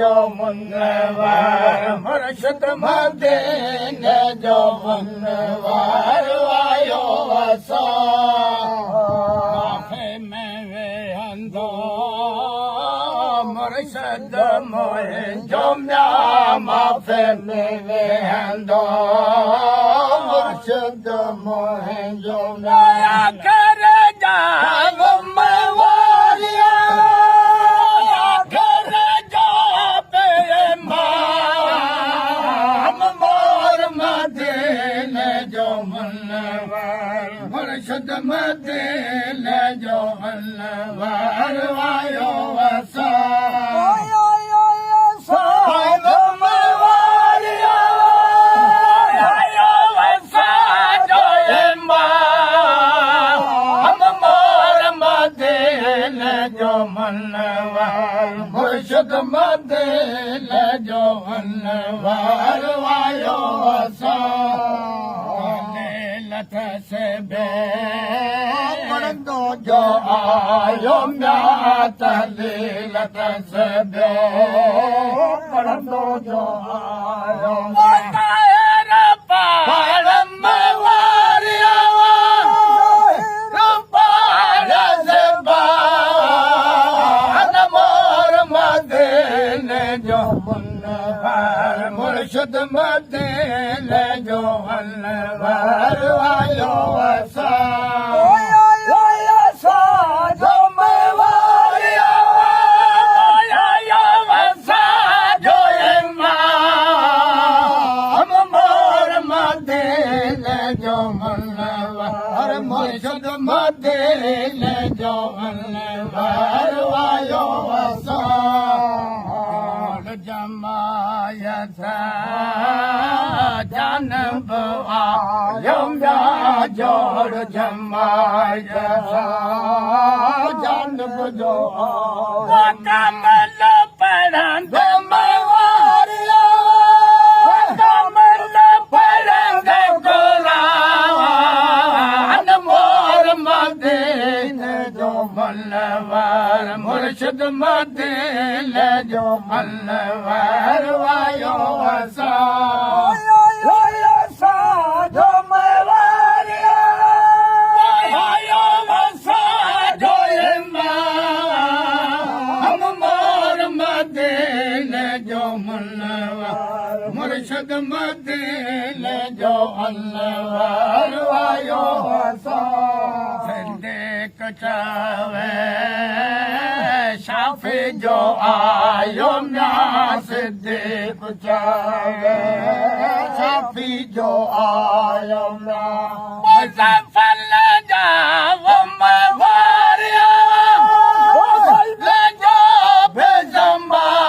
जो मुनवर मुर्शिद मदीने जो मुनवर आयो वसा माफ़े में वेहंदो मुर्शिद मुंहिंजो माफ़े में वेहंदो मुर्शिद मुंहिंजो कर जाव मवारिया कर जा पे माम मोर मदीने जो मुनवर मुर्शिद मदीने जो मुनवर आयो वसा मुर्शिद मदीने जो मुनवर आयो वसा लथ से बे पढ़ंदो जो आयो म्यात लथ से बे पढ़ंदो जो आयो मुर्शिद मदीने जो मुनवर आयो वसा जो मवारिया आयो वसा जो इमाम मोर मदीने जो मुनवर मुर्शिद मदीने जो मुनवर आयो वसा जमायत जानब आयो जोड़ जमायत जानब जो कमल पढ़ंद मवारिया कमल पढ़ंद कुरान मोर मदीने जो मुनवर मुर्शिद मदीने जो मुनवर आयो वसा जो मवारिया आयो वसा जो इमाम मोर मदीने जो मुनवर मुर्शिद मदीने जो मुनवर आयो वसा सिद्दीक़ चावे शाफी जो आयो म्या सिद्दीक़ चावे शाफी जो आयो म्या मुज़फ़्फ़र जाव मवारिया लजो बेज़मान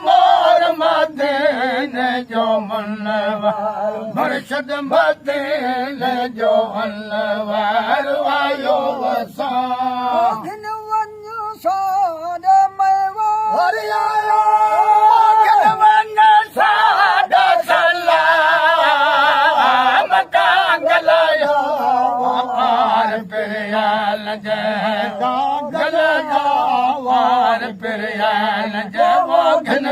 मोर मदीने जो मुनवर मुर्शिद मदीने जो मुनवर आयो वसा गल वार पिरियल जो घन